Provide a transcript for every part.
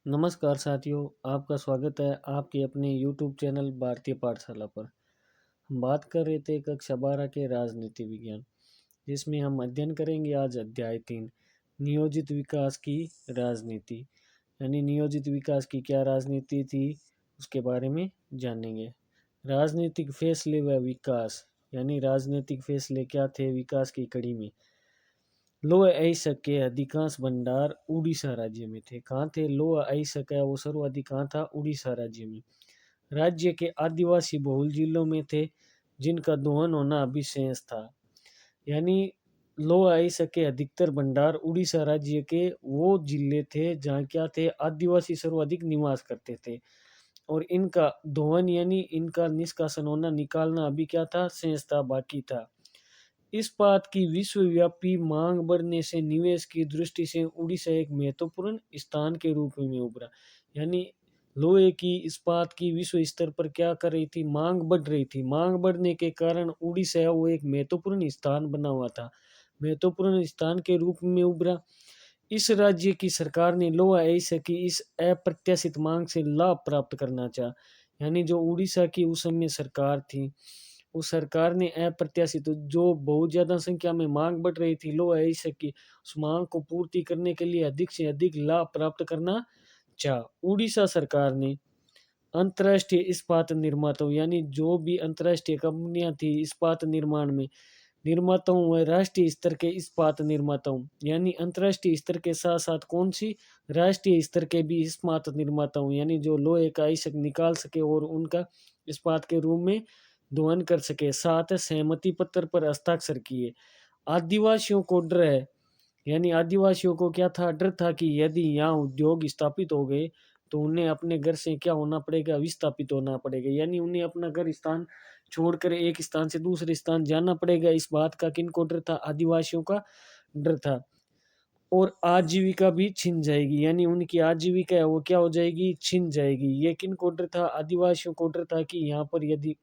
नमस्कार साथियों, आपका स्वागत है आपके अपने यूट्यूब चैनल भारतीय पाठशाला पर। हम बात कर रहे थे कक्षा 12 के राजनीति विज्ञान, जिसमें हम अध्ययन करेंगे आज अध्याय 3 नियोजित विकास की राजनीति। यानी नियोजित विकास की क्या राजनीति थी, उसके बारे में जानेंगे। राजनीतिक फैसले व विकास, यानी राजनीतिक फैसले क्या थे विकास की कड़ी में। लोह अयस्क के अधिकांश भंडार उड़ीसा राज्य में थे। कहाँ थे लोह अयस्क का वो सर्वाधिक कहाँ था? उड़ीसा राज्य में। राज्य के आदिवासी बहुल जिलों में थे, जिनका दोहन होना अभी शेष था। यानी लोह अयस्क के अधिकतर भंडार उड़ीसा राज्य के वो जिले थे जहाँ क्या थे, आदिवासी सर्वाधिक निवास करते थे। और इनका दोहन यानी इनका निष्कासन होना, निकालना अभी क्या था, शेष था, बाकी था। इस्पात की विश्वव्यापी मांग बढ़ने से निवेश की दृष्टि से उड़ीसा एक महत्वपूर्ण स्थान के रूप में उभरा। यानी लोहे की इस्पात की विश्व स्तर पर क्या कर रही थी, मांग बढ़ रही थी। मांग बढ़ने के कारण उड़ीसा वो एक महत्वपूर्ण स्थान बना हुआ था, महत्वपूर्ण स्थान के रूप में उभरा। इस राज्य की सरकार ने लोहा अयस्क की इस अप्रत्याशित मांग से लाभ प्राप्त करना चाहा। यानी जो उड़ीसा की उस समय सरकार थी, उस सरकार ने अप्रत्याशित जो बहुत ज्यादा संख्या में मांग बढ़ रही थी लोहा अयस्क की, उस मांग को पूर्ति करने के लिए अधिक से अधिक लाभ प्राप्त करना चाहा। उड़ीसा सरकार ने अंतर्राष्ट्रीय इस्पात निर्माताओं, यानी जो भी अंतर्राष्ट्रीय कंपनियां थी इस्पात निर्माण में, निर्माताओं व राष्ट्रीय स्तर के इस्पात निर्माताओं, यानी अंतर्राष्ट्रीय स्तर के साथ साथ कौन सी, राष्ट्रीय स्तर के भी इस्पात निर्माताओं, यानी जो लोहे का अयस्क निकाल सके और उनका इस्पात के रूप में दोहन कर सके, साथ सहमति पत्र पर हस्ताक्षर किए। आदिवासियों को डर है, यानी आदिवासियों को क्या था, डर था कि यदि यहाँ उद्योग स्थापित हो गए तो उन्हें अपने घर से क्या होना पड़ेगा, विस्थापित होना पड़ेगा। यानी उन्हें अपना घर स्थान छोड़कर एक स्थान से दूसरे स्थान जाना पड़ेगा। इस बात का किनको डर था? आदिवासियों का डर था। और आजीविका भी छिन जाएगी, यानी उनकी आजीविका है वो क्या हो जाएगी, छिन जाएगी। ये किनको डर था? आदिवासियों को डर था कि यहाँ पर यदि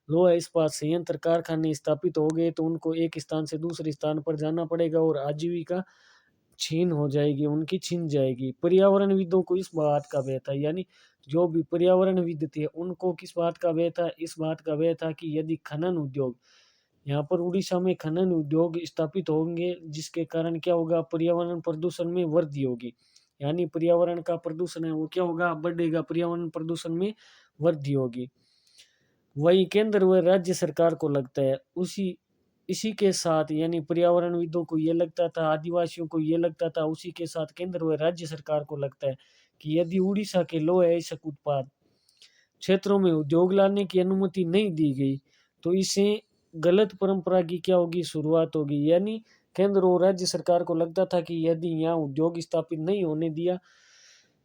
लोहा इस्पात संयंत्र कारखाने स्थापित हो गए तो उनको एक स्थान से दूसरे स्थान पर जाना पड़ेगा और आजीविका छीन हो जाएगी, उनकी छिन जाएगी। पर्यावरणविदों को इस बात का भय था, यानी जो भी पर्यावरणविद थे उनको किस बात का भय था? इस बात का भय था कि यदि खनन उद्योग, यहाँ पर उड़ीसा में खनन उद्योग स्थापित होंगे, जिसके कारण क्या होगा, पर्यावरण प्रदूषण में वृद्धि होगी। यानी पर्यावरण का प्रदूषण है वो क्या होगा, बढ़ेगा, पर्यावरण प्रदूषण में वृद्धि होगी। वही केंद्र व राज्य सरकार को लगता है, उसी इसी के साथ, यानी पर्यावरणविदों को ये लगता था, आदिवासियों को ये लगता था, उसी के साथ केंद्र व राज्य सरकार को लगता है कि यदि उड़ीसा के लोह अयस्क उत्पाद क्षेत्रों में उद्योग लाने की अनुमति नहीं दी गई तो इससे गलत परंपरा की क्या होगी, शुरुआत होगी। यानी केंद्र और राज्य सरकार को लगता था कि यदि यहाँ उद्योग स्थापित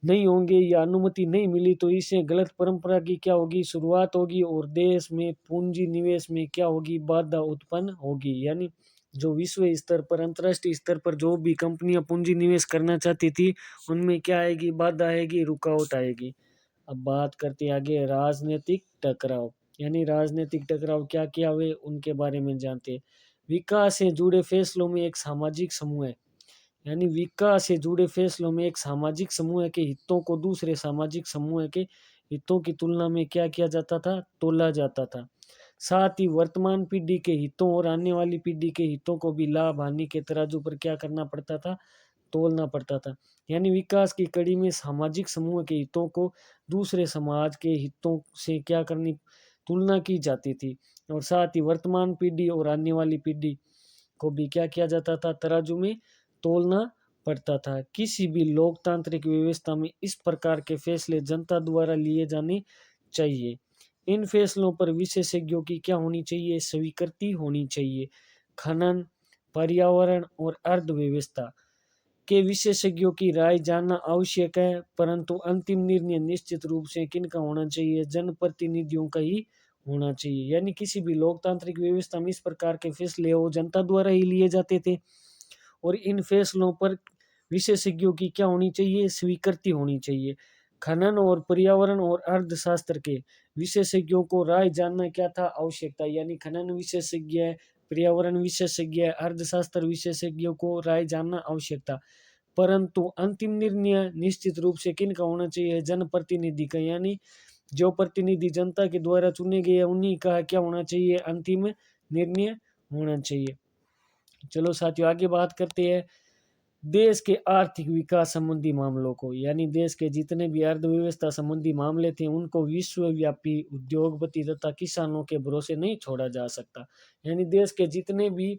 नहीं होंगे या अनुमति नहीं मिली तो इससे गलत परंपरा की क्या होगी, शुरुआत होगी और देश में पूंजी निवेश में क्या होगी, बाधा उत्पन्न होगी। यानी जो विश्व स्तर पर, अंतर्राष्ट्रीय स्तर पर जो भी कंपनियां पूंजी निवेश करना चाहती थी, उनमें क्या आएगी, बाधा आएगी, रुकावट आएगी। अब बात करते हैं आगे राजनीतिक टकराव। यानी राजनीतिक टकराव क्या क्या हुए उनके बारे में जानते हैं। विकास से जुड़े फैसलों में एक सामाजिक समूह है, यानी विकास से जुड़े फैसलों में एक सामाजिक समूह के हितों को दूसरे सामाजिक समूह के हितों की तुलना में क्या किया जाता था, तोला जाता था। साथ ही वर्तमान पीढ़ी के हितों और आने वाली पीढ़ी के हितों को भी लाभ हानि के तराजू पर क्या करना पड़ता था, तोलना पड़ता था। यानी विकास की कड़ी में सामाजिक समूह के हितों को दूसरे समाज के हितों से क्या करनी, तुलना की जाती थी। और साथ ही वर्तमान पीढ़ी और आने वाली पीढ़ी को भी क्या किया जाता था, तराजू में तोलना पड़ता था। किसी भी लोकतांत्रिक व्यवस्था में इस प्रकार के फैसले जनता द्वारा लिए जाने चाहिए। इन फैसलों पर विशेषज्ञों की क्या होनी चाहिए, स्वीकृति होनी चाहिए। खनन, पर्यावरण और अर्थव्यवस्था के विशेषज्ञों की राय जानना आवश्यक है, परंतु अंतिम निर्णय निश्चित रूप से किनका होना चाहिए, जनप्रतिनिधियों का ही होना चाहिए। यानी किसी भी लोकतांत्रिक व्यवस्था में इस प्रकार के फैसले वो जनता द्वारा ही लिए जाते थे और इन फैसलों पर विशेषज्ञों की क्या होनी चाहिए, स्वीकृति होनी चाहिए। खनन और पर्यावरण और अर्थशास्त्र के विशेषज्ञों को राय जानना क्या था, आवश्यकता। यानी खनन विशेषज्ञ, पर्यावरण विशेषज्ञ, अर्थशास्त्र विशेषज्ञों को राय जानना आवश्यकता। परंतु अंतिम निर्णय निश्चित रूप से किन का होना चाहिए? जनप्रतिनिधि का, यानी जो प्रतिनिधि जनता के द्वारा चुने गए उन्हीं का क्या होना चाहिए? अंतिम निर्णय होना चाहिए। चलो साथियों आगे बात करते हैं देश के आर्थिक विकास संबंधी मामलों को, यानी देश के जितने भी अर्थव्यवस्था संबंधी मामले थे उनको विश्वव्यापी उद्योगपति तथा किसानों के भरोसे नहीं छोड़ा जा सकता। यानी देश के जितने भी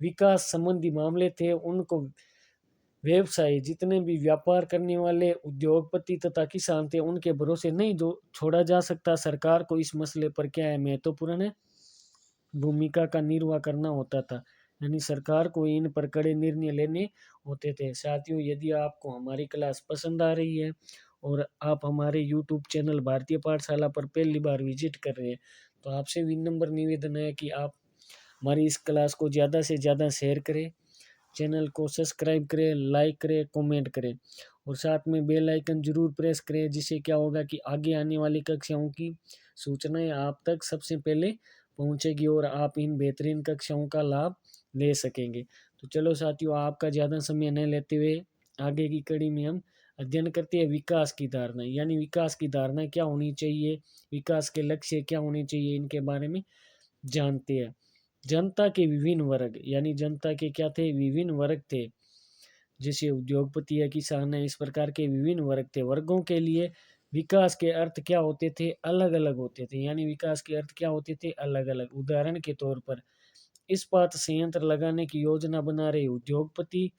विकास संबंधी मामले थे उनको व्यवसायी जितने भी व्यापार करने वाले उद्योगपति तथा किसान थे उनके भरोसे नहीं छोड़ा जा सकता। सरकार को इस मसले पर क्या है? महत्वपूर्ण भूमिका का निर्वाह करना होता था। यानी सरकार को इन पर कड़े निर्णय लेने होते थे। साथियों यदि आपको हमारी क्लास पसंद आ रही है और आप हमारे यूट्यूब चैनल भारतीय पाठशाला पर पहली बार विजिट कर रहे हैं तो आपसे विनम्र निवेदन है कि आप हमारी इस क्लास को ज़्यादा से ज़्यादा शेयर करें, चैनल को सब्सक्राइब करें, लाइक करें, कमेंट करें और साथ में बेल आइकन जरूर प्रेस करें, जिससे क्या होगा कि आगे आने वाली कक्षाओं की सूचनाएं आप तक सबसे पहले पहुंचेगी और आप इन बेहतरीन कक्षाओं का लाभ ले सकेंगे। तो चलो साथियों आपका ज़्यादा समय न लेते हुए आगे की कड़ी में हम अध्ययन करते हैं विकास की धारणा, यानी विकास की धारणा क्या होनी चाहिए, विकास के लक्ष्य क्या होने चाहिए, इनके बारे में जानते हैं। जनता के विभिन्न वर्ग, यानी जनता के क्या थे? विभिन्न वर्ग थे। जैसे उद्योगपति या किसान है, इस प्रकार के विभिन्न वर्ग थे। वर्गों के लिए विकास के अर्थ क्या होते थे? अलग अलग होते थे। यानी विकास के अर्थ क्या होते थे? अलग अलग। उदाहरण के तौर पर इस्पात संयंत्र लगाने की योजना बना रहे उद्योगपति,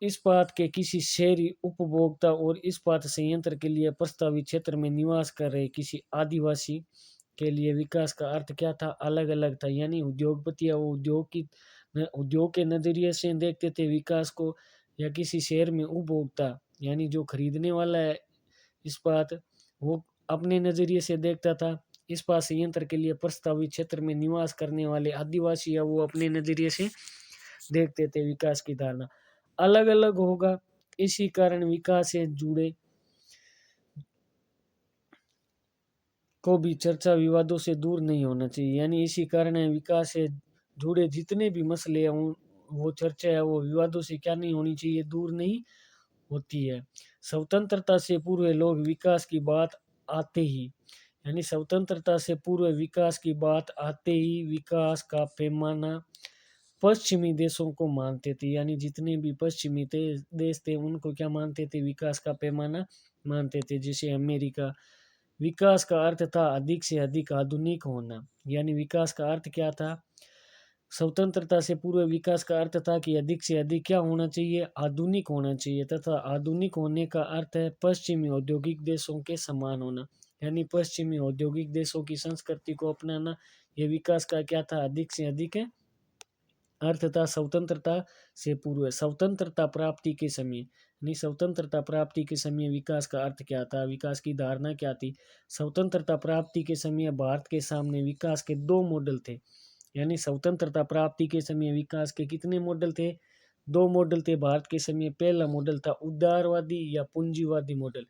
इस्पात के किसी शहरी उपभोक्ता और इस्पात संयंत्र के लिए प्रस्तावित क्षेत्र में निवास कर रहे किसी आदिवासी के लिए विकास का अर्थ क्या था? अलग अलग था। यानी उद्योगपति या वो उद्योग के नजरिए से देखते थे विकास को, या किसी शहर में उपभोक्ता यानी जो खरीदने वाला है इस्पात वो अपने नजरिए से देखता था। इस्पात संयंत्र के लिए प्रस्तावित क्षेत्र में निवास करने वाले आदिवासी या वो अपने नजरिए से देखते थे। विकास की धारणा अलग अलग होगा, इसी कारण विकास से जुड़े को भी चर्चा विवादों से दूर नहीं होना चाहिए। यानी इसी कारण है विकास से जुड़े जितने भी मसले हैं वो चर्चा है वो विवादों से क्या नहीं होनी चाहिए? दूर नहीं होती है। स्वतंत्रता से पूर्व लोग विकास की बात आते ही, यानी स्वतंत्रता से पूर्व विकास की बात आते ही विकास का पैमाना पश्चिमी देशों को मानते थे। यानी जितने भी पश्चिमी देश थे उनको क्या मानते थे? विकास का पैमाना मानते थे। जैसे अमेरिका, विकास का अर्थ था अधिक से अधिक आधुनिक होना। यानी विकास का अर्थ क्या था? स्वतंत्रता से पूर्व विकास का अर्थ था कि अधिक से अधिक क्या होना चाहिए? आधुनिक होना चाहिए, तथा आधुनिक होने का अर्थ है पश्चिमी औद्योगिक देशों के समान होना। यानी पश्चिमी औद्योगिक देशों की संस्कृति को अपनाना, ये विकास का क्या था? अधिक से अधिक है अर्थ था स्वतंत्रता से पूर्व। स्वतंत्रता प्राप्ति के समय, यानी स्वतंत्रता प्राप्ति के समय विकास का अर्थ क्या था? विकास की धारणा क्या थी? स्वतंत्रता प्राप्ति के समय भारत के सामने विकास के दो मॉडल थे। यानी स्वतंत्रता प्राप्ति के समय विकास के कितने मॉडल थे? दो मॉडल थे भारत के समय। पहला मॉडल था उदारवादी या पूंजीवादी मॉडल।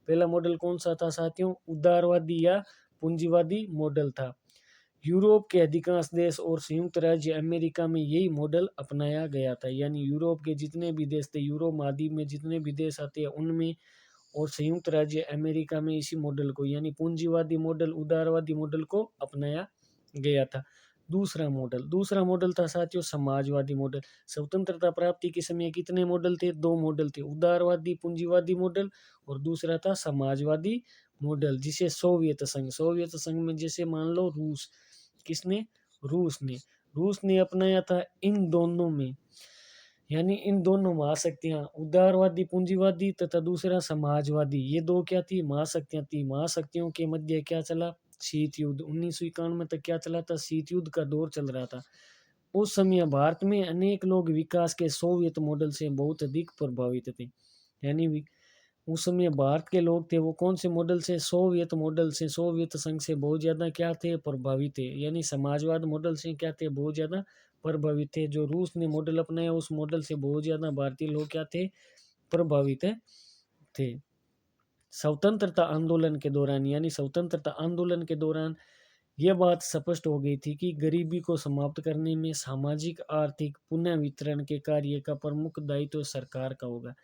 पहला मॉडल कौन सा था साथियों? उदारवादी या पूंजीवादी मॉडल था। यूरोप के अधिकांश देश और संयुक्त राज्य अमेरिका में यही मॉडल अपनाया गया था। यानी यूरोप के जितने भी देश थे, यूरोप महाद्वीप में जितने भी देश आते हैं उनमें, और संयुक्त राज्य अमेरिका में इसी मॉडल को, यानी पूंजीवादी मॉडल, उदारवादी मॉडल को अपनाया गया था। दूसरा मॉडल था साथियों समाजवादी मॉडल। स्वतंत्रता प्राप्ति के समय कितने मॉडल थे? दो मॉडल थे, उदारवादी पूंजीवादी मॉडल और दूसरा था समाजवादी मॉडल, जिसे सोवियत संघ में जैसे मान लो रूस, किसने? रूस ने अपनाया था इन दोनों में। यानी इन दोनों महाशक्तियां, उदारवादी पूंजीवादी तथा दूसरा समाजवादी, ये दो क्या थी? महाशक्तियां थी। महाशक्तियों के मध्य क्या चला? शीत युद्ध। 1991 तक क्या चला था? शीत युद्ध का दौर चल रहा था। उस समय भारत में अनेक लोग विकास के सोवियत मॉडल से बहुत अधिक प्रभावित थे। यानी उस समय भारत के लोग थे वो कौन से मॉडल से? सोवियत मॉडल से, सोवियत संघ से बहुत ज्यादा क्या थे? प्रभावित थे। यानी समाजवाद मॉडल से क्या थे? बहुत ज्यादा प्रभावित थे। जो रूस ने मॉडल अपनाया उस मॉडल से बहुत ज्यादा भारतीय लोग क्या थे? प्रभावित थे। स्वतंत्रता आंदोलन के दौरान, यानी स्वतंत्रता आंदोलन के दौरान यह बात स्पष्ट हो गई थी कि गरीबी को समाप्त करने में सामाजिक आर्थिक पुनः वितरण के कार्य का प्रमुख दायित्व सरकार का होगा।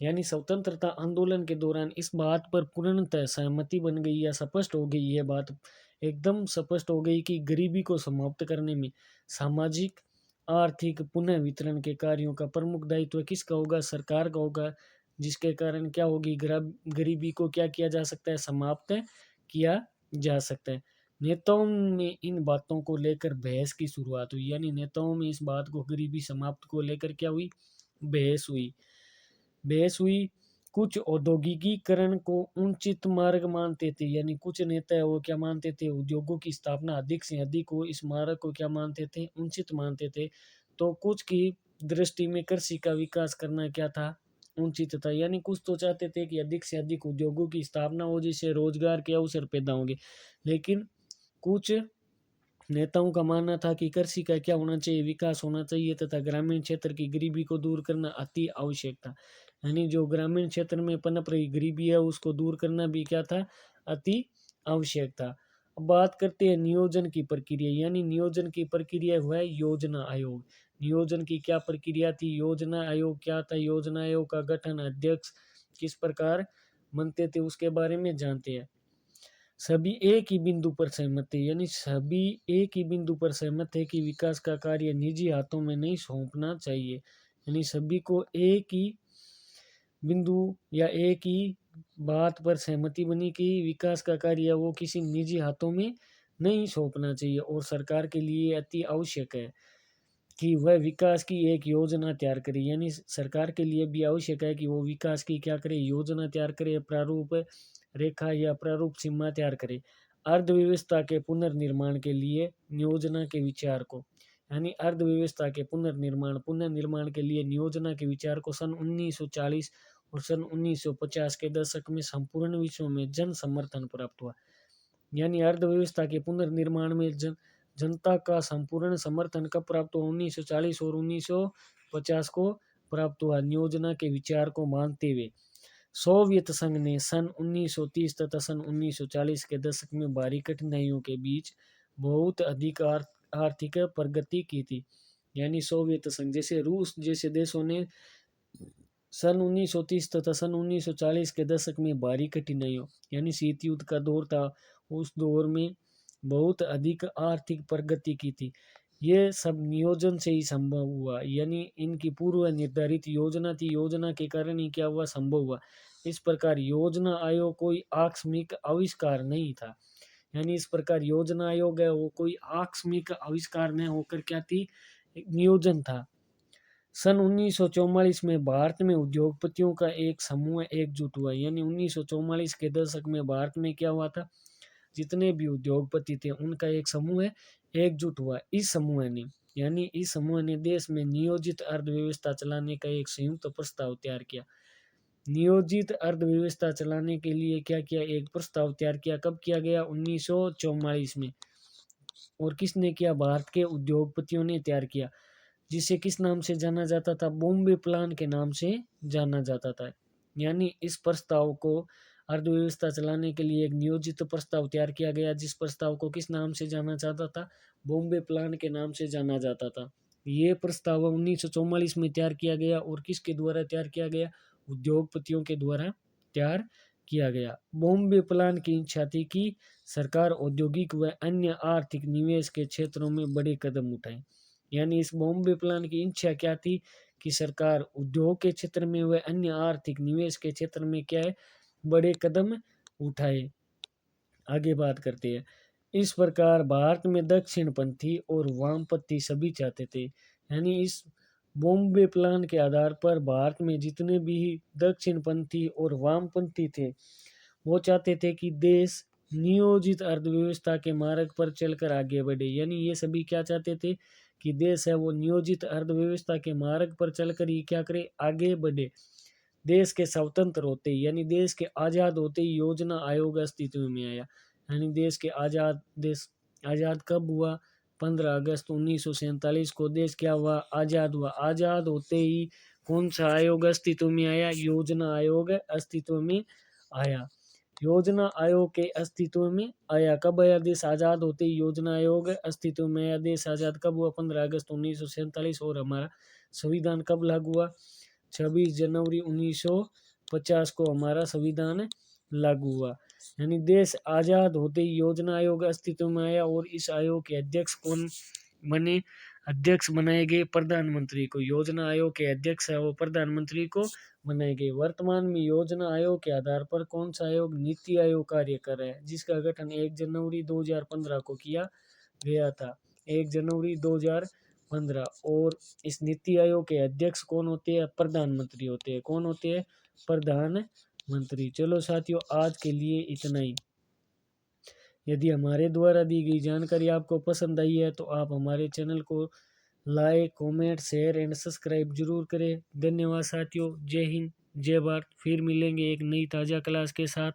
यानी स्वतंत्रता आंदोलन के दौरान इस बात पर पूर्णतः सहमति बन गई या स्पष्ट हो गई, यह बात एकदम स्पष्ट हो गई कि गरीबी को समाप्त करने में सामाजिक आर्थिक पुनः वितरण के कार्यों का प्रमुख दायित्व किसका होगा? सरकार का होगा। जिसके कारण क्या होगी? गरीबी को क्या किया जा सकता है? समाप्त किया जा सकता है। नेताओं में इन बातों को लेकर बहस की शुरुआत हुई, यानी नेताओं में इस बात को, गरीबी समाप्त को लेकर क्या हुई? बहस हुई। बहस हुई। कुछ औद्योगिकीकरण को उचित मार्ग मानते थे, यानी कुछ नेता है वो क्या मानते थे? उद्योगों की स्थापना अधिक से अधिक हो, इस मार्ग को क्या मानते थे? उचित मानते थे। तो कुछ की दृष्टि में कृषि का विकास करना क्या था? उचित था। यानी कुछ तो चाहते थे कि अधिक से अधिक उद्योगों की स्थापना हो, जिससे रोजगार के अवसर पैदा होंगे। लेकिन कुछ नेताओं का मानना था कि कृषि का क्या होना चाहिए? विकास होना चाहिए, तथा ग्रामीण क्षेत्र की गरीबी को दूर करना अति आवश्यक था। यानी जो ग्रामीण क्षेत्र में पनप रही गरीबी है, उसको दूर करना भी क्या था? अति आवश्यक था। अब बात करते हैं नियोजन की प्रक्रिया, यानी नियोजन की प्रक्रिया हुआ है योजना आयोग। नियोजन की क्या प्रक्रिया थी? योजना आयोग क्या था? योजना आयोग का गठन, अध्यक्ष किस प्रकार बनते थे, उसके बारे में जानते हैं। सभी एक ही बिंदु पर सहमत थे, यानी सभी एक ही बिंदु पर सहमत थे कि विकास का कार्य निजी हाथों में नहीं सौंपना चाहिए। यानी सभी को एक ही बिंदु या एक ही बात पर सहमति बनी कि विकास का कार्य वो किसी निजी हाथों में नहीं सौंपना चाहिए, और सरकार के लिए अति आवश्यक है कि वह विकास की एक योजना तैयार करे। यानी सरकार के लिए भी आवश्यक है कि वो विकास की क्या करे? योजना तैयार करे, प्रारूप रेखा या प्रारूप सीमा तैयार करे। अर्थव्यवस्था के पुनर्निर्माण के लिए योजना के विचार को, यानी अर्थव्यवस्था के पुनर्निर्माण के लिए योजना के विचार को सन 1940 और सन 1950 के दशक में संपूर्ण विश्व में जन समर्थन प्राप्त हुआ। यानी अर्थव्यवस्था के पुनर्निर्माण में जनता का संपूर्ण समर्थन कब प्राप्त हुआ? 1940 और 1950 को प्राप्त हुआ। योजना के विचार को मानते हुए सोवियत संघ ने सन 1930 तथा सन 1940 के दशक में भारी कठिनाइयों के बीच बहुत अधिक आर्थिक प्रगति की थी। यानी सोवियत संघ जैसे रूस जैसे देशों ने सन 1930 तथा सन 1940 के दशक में भारी कठिनाइयों, यानी शीत युद्ध का दौर था, उस दौर में बहुत अधिक आर्थिक प्रगति की थी। ये सब नियोजन से ही संभव हुआ, यानी इनकी पूर्व निर्धारित योजना थी, योजना के कारण ही क्या हुआ? संभव हुआ। इस प्रकार योजना आयोग कोई आकस्मिक आविष्कार नहीं था। यानी इस प्रकार योजना आयोग है वो कोई आकस्मिक आविष्कार नहीं होकर क्या थी? नियोजन था। सन 1944 में भारत में उद्योगपतियों का एक समूह एकजुट हुआ। यानी 1944 के दशक में भारत में क्या हुआ था? जितने भी उद्योगपति थे उनका एक समूह एकजुट हुआ। इस समूह ने देश में नियोजित अर्थव्यवस्था चलाने का एक संयुक्त प्रस्ताव तैयार किया। नियोजित अर्थव्यवस्था चलाने के लिए क्या किया? एक प्रस्ताव तैयार किया। कब किया गया? 1944 में। और किसने किया? भारत के उद्योगपतियों ने तैयार किया, जिसे किस नाम से जाना जाता था? बॉम्बे प्लान के नाम से जाना जाता था। यानी इस प्रस्ताव को, अर्थव्यवस्था चलाने के लिए एक नियोजित प्रस्ताव तैयार किया गया, जिस प्रस्ताव को किस नाम से जाना जाता था? बॉम्बे प्लान के नाम से जाना जाता था। ये प्रस्ताव 1944 में तैयार किया गया, और किसके द्वारा तैयार किया गया? उद्योगपतियों के द्वारा तैयार किया गया। बॉम्बे प्लान की इच्छा थी कि सरकार औद्योगिक व अन्य आर्थिक निवेश के क्षेत्रों में बड़े कदम उठाए। यानी इस बॉम्बे प्लान की इच्छा क्या थी? कि सरकार उद्योग के क्षेत्र में व अन्य आर्थिक निवेश के क्षेत्र में क्या है? बड़े कदम उठाए। आगे बात करते हैं। इस प्रकार भारत में दक्षिणपंथी और वामपंथी सभी चाहते थे। यानी इस बॉम्बे प्लान के आधार पर भारत में जितने भी दक्षिणपंथी और वामपंथी थे, वो चाहते थे कि देश नियोजित अर्थव्यवस्था के मार्ग पर चलकर आगे बढ़े। यानी ये सभी क्या चाहते थे? कि देश है वो नियोजित अर्थव्यवस्था के मार्ग पर चलकर ही क्या करे? आगे बढ़े। देश के स्वतंत्र होते ही, यानी देश के आज़ाद होते ही योजना आयोग अस्तित्व में आया। यानी देश आज़ाद कब हुआ? 15 अगस्त 1947 को देश क्या हुआ? आज़ाद हुआ। आज़ाद होते ही कौन सा आयोग अस्तित्व में आया? योजना आयोग अस्तित्व में आया। योजना आयोग के अस्तित्व में आया। कब आया देश आज़ाद होते ही योजना आयोग अस्तित्व में आया। देश आज़ाद कब हुआ? 15 अगस्त 1947। और हमारा संविधान कब लागू हुआ? 26 जनवरी 1950 को हमारा संविधान लागू हुआ। यानी देश आज़ाद होते ही योजना आयोग अस्तित्व में आया। और इस आयोग के अध्यक्ष कौन बने? अध्यक्ष बनाए गए प्रधानमंत्री को। योजना आयोग के अध्यक्ष है वो प्रधानमंत्री को बनाए गए। वर्तमान में योजना आयोग के आधार पर कौन सा आयोग? नीति आयोग कार्य कर रहा है, जिसका गठन 1 जनवरी 2015 को किया गया था। 1 जनवरी 2015। और इस नीति आयोग के अध्यक्ष कौन होते हैं? प्रधानमंत्री होते हैं। कौन होते हैं? प्रधानमंत्री। चलो साथियों, आज के लिए इतना ही। यदि हमारे द्वारा दी गई जानकारी आपको पसंद आई है तो आप हमारे चैनल को like, comment, share and subscribe जरूर करें। धन्यवाद साथियों। जय हिंद, जय भारत। फिर मिलेंगे एक नई ताज़ा क्लास के साथ।